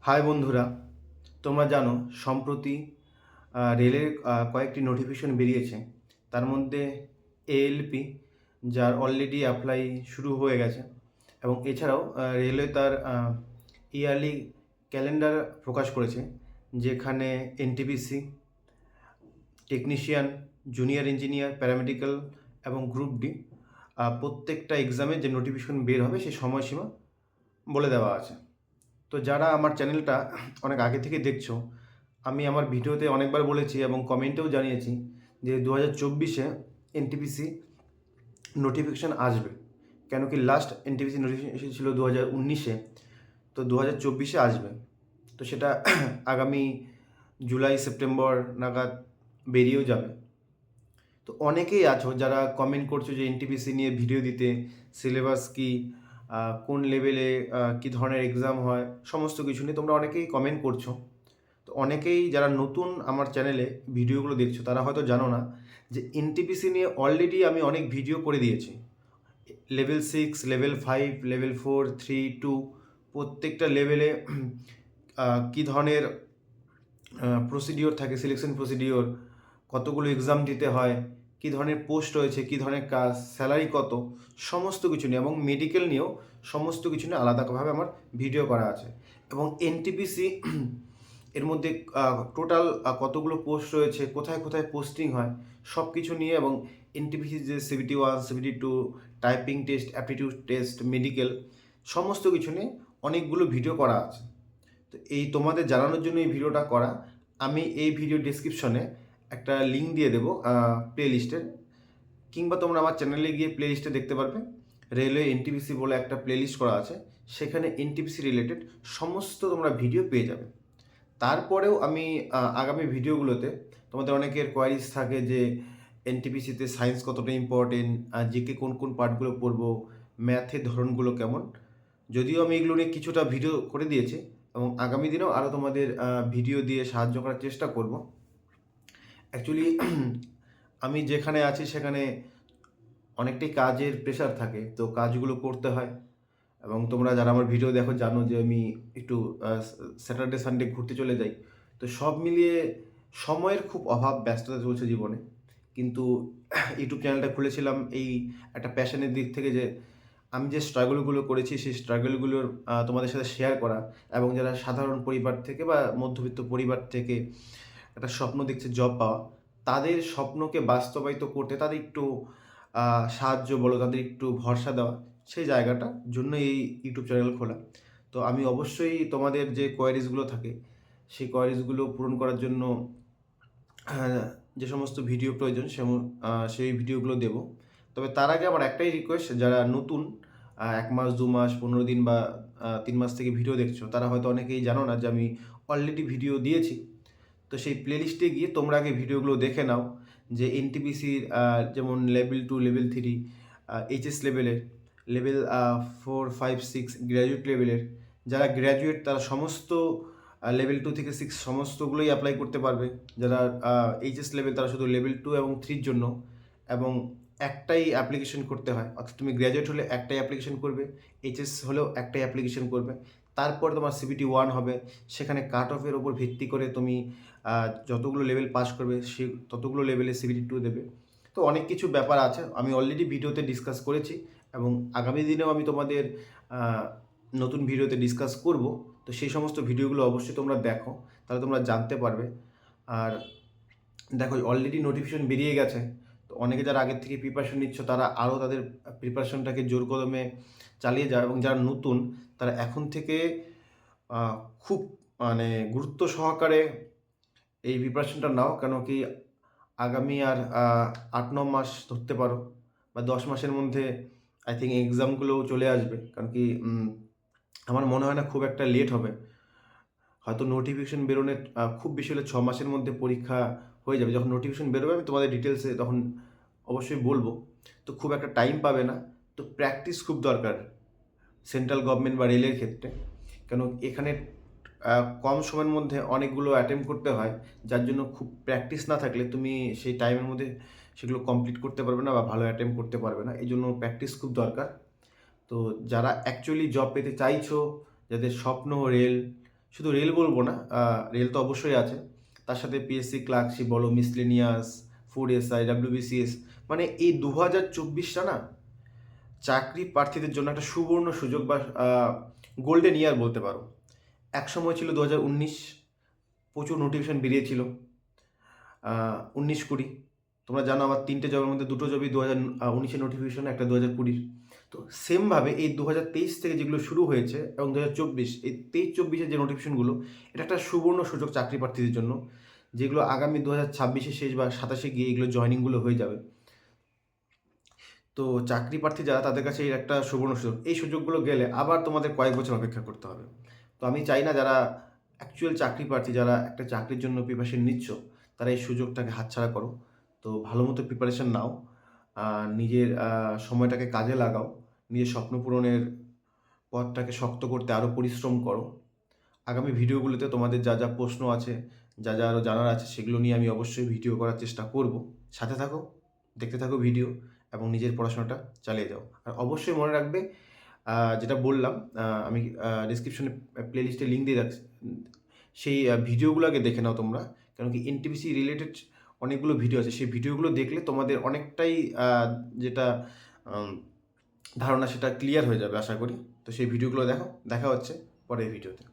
High বন্ধুরা, তোমরা জানো সম্প্রতি রেলের কয়েকটি নোটিফিকেশন বেরিয়েছে। তার মধ্যে এএলপি, যার অলরেডি অ্যাপ্লাই শুরু হয়ে গেছে, এবং এছাড়াও রেলওয়ে তার ইয়ারলি ক্যালেন্ডার প্রকাশ করেছে, যেখানে NTPC, technician, junior engineer, paramedical এবং গ্রুপ ডি প্রত্যেকটা এক্সামের যে নোটিফিকেশন বের হবে সেই সময়সীমা বলে দেওয়া আছে। তো যারা আমার চ্যানেলটা অনেক আগে থেকে দেখছো, আমি আমার ভিডিওতে অনেকবার বলেছি এবং কমেন্টেও জানিয়েছি যে 2024-এ এনটিপিসি নোটিফিকেশান আসবে। কেন কি লাস্ট এনটিপিসি নোটিফিকেশান এসেছিলো 2019-এ, তো 2024-এ আসবে। তো সেটা আগামী জুলাই সেপ্টেম্বর নাগাদ বেরিয়েও যাবে। তো অনেকেই আছো যারা কমেন্ট করছো যে এনটিপিসি নিয়ে ভিডিও দিতে, সিলেবাস কী, কোন লেভেলে কী ধরনের এক্সাম হয়, সমস্ত কিছু নিয়ে তোমরা অনেকেই কমেন্ট করছো। তো অনেকেই যারা নতুন আমার চ্যানেলে ভিডিওগুলো দেখছো তারা হয়তো জানো না যে এনটিপিসি নিয়ে অলরেডি আমি অনেক ভিডিও করে দিয়েছি। লেভেল 6, লেভেল 5, লেভেল 4, 3, 2 প্রত্যেকটা লেভেলে কী ধরনের প্রসিডিওর থাকে, সিলেকশন প্রসিডিওর, কতগুলো এক্সাম দিতে হয়, কী ধরনের পোস্ট রয়েছে, কী ধরনের কাজ, স্যালারি কত, সমস্ত কিছু নিয়ে এবং মেডিকেল নিয়েও সমস্ত কিছু নিয়ে আলাদাভাবে আমার ভিডিও করা আছে। এবং এনটিপিসি এর মধ্যে টোটাল কতগুলো পোস্ট রয়েছে, কোথায় কোথায় পোস্টিং হয়, সব কিছু নিয়ে, এবং এনটিপিসি যে CBT-1, CBT-2, typing test, aptitude test, medical, সমস্ত কিছু নিয়ে অনেকগুলো ভিডিও করা আছে। তো এই তোমাদের জানানোর জন্য এই ভিডিওটা করা। আমি এই ভিডিও ডেসক্রিপশনে একটা লিঙ্ক দিয়ে দেবো প্লে লিস্টের, কিংবা তোমরা আমার চ্যানেলে গিয়ে প্লে লিস্টে দেখতে পারবে। রেলওয়ে এনটিপিসি বলে একটা প্লে লিস্ট করা আছে, সেখানে এনটিপিসি রিলেটেড সমস্ত তোমরা ভিডিও পেয়ে যাবে। তারপরেও আমি আগামী ভিডিওগুলোতে তোমাদের অনেকের কোয়ারিজ থাকে যে এনটিপিসিতে সায়েন্স কতটা ইম্পর্টেন্ট, জিকে কোন কোন পার্টগুলো পড়বো, ম্যাথের ধরনগুলো কেমন। যদিও আমি এগুলো নিয়ে কিছুটা ভিডিও করে দিয়েছি এবং আগামী দিনেও আরও তোমাদের ভিডিও দিয়ে সাহায্য করার চেষ্টা করব। অ্যাকচুয়ালি আমি যেখানে আছি সেখানে অনেকটাই কাজের প্রেশার থাকে, তো কাজগুলো করতে হয়। এবং তোমরা যারা আমার ভিডিও দেখো জানো যে আমি একটু স্যাটারডে সানডে ঘুরতে চলে যাই। তো সব মিলিয়ে সময়ের খুব অভাব, ব্যস্ততা চলছে জীবনে। কিন্তু ইউটিউব চ্যানেলটা খুলেছিলাম এই একটা প্যাশনের দিক থেকে, যে আমি যে স্ট্রাগলগুলো করেছি সেই স্ট্রাগলগুলোর তোমাদের সাথে শেয়ার করা, এবং যারা সাধারণ পরিবার থেকে বা মধ্যবিত্ত পরিবার থেকে একটা স্বপ্ন দেখছে জব পাওয়া, তাদের স্বপ্নকে বাস্তবায়িত করতে তাদের একটু সাহায্য বলো, তাদের একটু ভরসা দেওয়া, সেই জায়গাটার জন্য এই ইউটিউব চ্যানেল খোলা। তো আমি অবশ্যই তোমাদের যে কোয়ারিজগুলো থাকে সেই কোয়ারিজগুলো পূরণ করার জন্য যে সমস্ত ভিডিও প্রয়োজন সেই ভিডিওগুলো দেব। তবে তার আগে আমার একটাই রিকোয়েস্ট, যারা নতুন 1 মাস, 2 মাস, 15 দিন বা 3 মাস থেকে ভিডিও দেখছো, তারা হয়তো অনেকেই জানো না যে আমি অলরেডি ভিডিও দিয়েছি। তো সেই প্লেলিস্টে গিয়ে তোমরা আগে ভিডিওগুলো দেখে নাও, যে এনটিপিসির যেমন লেভেল 2, লেভেল 3, এইচএস লেভেলের, লেভেল 4, 5, 6 গ্র্যাজুয়েট লেভেলের। যারা গ্র্যাজুয়েট তারা সমস্ত লেভেল 2 থেকে 6 সমস্তগুলোই অ্যাপ্লাই করতে পারবে। যারা এইচএস লেভেল তারা শুধু লেভেল 2 এবং 3-র জন্য, এবং একটাই অ্যাপ্লিকেশন করতে হয়। অর্থাৎ তুমি গ্র্যাজুয়েট হলে একটাই অ্যাপ্লিকেশন করবে, এইচএস হলেও একটাই অ্যাপ্লিকেশন করবে। তারপর তোমার CBT-1 হবে, সেখানে কাট অফের ওপর ভিত্তি করে তুমি যতগুলো লেভেল পাস করবে ততগুলো লেভেলে CBT-2 দেবে। তো অনেক কিছু ব্যাপার আছে, আমি অলরেডি ভিডিওতে ডিসকাস করেছি, এবং আগামী দিনেও আমি তোমাদের নতুন ভিডিওতে ডিসকাস করব। তো সেই সমস্ত ভিডিওগুলো অবশ্যই তোমরা দেখো, তাহলে তোমরা জানতে পারবে। আর দেখো অলরেডি নোটিফিকেশন বেরিয়ে গেছে, তো অনেকে যারা আগের থেকে প্রিপারেশন নিচ্ছ তারা আরও তাদের প্রিপারেশনটাকে জোর কদমে চালিয়ে যায়, এবং যারা নতুন তারা এখন থেকে খুব মানে গুরুত্ব সহকারে এই প্রিপারেশনটা নাও। কেন কি আগামী আর 8-9 মাস ধরতে পারো, বা 10 মাসের মধ্যে আই থিঙ্ক এক্সামগুলোও চলে আসবে। কারণ কি আমার মনে হয় না খুব একটা লেট হবে। হয়তো নোটিফিকেশন বেরোনোর খুব বেশি হলে 6 মাসের মধ্যে পরীক্ষা হয়ে যাবে। যখন নোটিফিকেশন বেরোবে আমি তোমাদের ডিটেলসে তখন অবশ্যই বলবো। তো খুব একটা টাইম পাবে না। তো প্র্যাকটিস খুব দরকার সেন্ট্রাল গভর্নমেন্ট বা রেলের ক্ষেত্রে। কেন এখানে কম সময়ের মধ্যে অনেকগুলো অ্যাটেম্প্ট করতে হয়, যার জন্য খুব প্র্যাকটিস না থাকলে তুমি সেই টাইমের মধ্যে সেগুলো কমপ্লিট করতে পারবে না বা ভালো অ্যাটেম্প্ট করতে পারবে না। এই জন্য প্র্যাকটিস খুব দরকার। তো যারা অ্যাকচুয়ালি জব পেতে চাইছো, যাদের স্বপ্ন রেল, শুধু রেল বলবো না, রেল তো অবশ্যই আছে, তার সাথে পিএসসি ক্লার্কশিপ বলো, মিসলেনিয়াস, ফুড এসআই, ডাব্লিউবিসিএস, মানে এই 2024টা না চাকরি প্রার্থীদের জন্য একটা সুবর্ণ সুযোগ বা গোল্ডেন ইয়ার বলতে পারো। এক সময় ছিল 2019, প্রচুর নোটিফিকেশন বেরিয়েছিল, 19-20, তোমরা জানো আমার 3টে জবের মধ্যে 2টো জবই 2019-এর নোটিফিকেশন, একটা 2020। তো সেমভাবে এই 2023 থেকে যেগুলো শুরু হয়েছে এবং 2024, এই 23-24-এর যে নোটিফিকেশনগুলো, এটা একটা সুবর্ণ সুযোগ চাকরি প্রার্থীদের জন্য, যেগুলো আগামী 2026-এর শেষ বা 27-এ গিয়ে এগুলো জয়নিংগুলো হয়ে যাবে। তো চাকরি প্রার্থী যারা, তাদের কাছে এই একটা সুবর্ণ সুযোগ, এই সুযোগগুলো গেলে আবার তোমাদের কয়েক বছর অপেক্ষা করতে হবে। তো আমি চাই না যারা অ্যাকচুয়াল চাকরি প্রার্থী, যারা একটা চাকরির জন্য প্রিপারেশন নিচ্ছ, তারা এই সুযোগটাকে হাতছাড়া করো। তো ভালো মতো প্রিপারেশন নাও, নিজের সময়টাকে কাজে লাগাও, নিজের স্বপ্ন পূরণের পথটাকে শক্ত করতে আরও পরিশ্রম করো। আগামী ভিডিওগুলোতে তোমাদের যা যা প্রশ্ন আছে, যা যা আরও জানার আছে, সেগুলো নিয়ে আমি অবশ্যই ভিডিও করার চেষ্টা করব। সাথে থাকো, দেখতে থাকো ভিডিও এবং নিজের পড়াশোনাটা চালিয়ে যাও। আর অবশ্যই মনে রাখবে, যেটা বললাম, আমি ডিসক্রিপশনে প্লেলিস্টে লিঙ্ক দিয়ে রাখছি, সেই ভিডিওগুলো আগে দেখে নাও তোমরা, কারণ কি এনটিপিসি রিলেটেড অনেকগুলো ভিডিও আছে, সেই ভিডিওগুলো দেখলে তোমাদের অনেকটাই যেটা ধারণা, সেটা ক্লিয়ার হয়ে যাবে আশা করি। তো সেই ভিডিওগুলো দেখো, দেখা হচ্ছে পরের ভিডিওতে।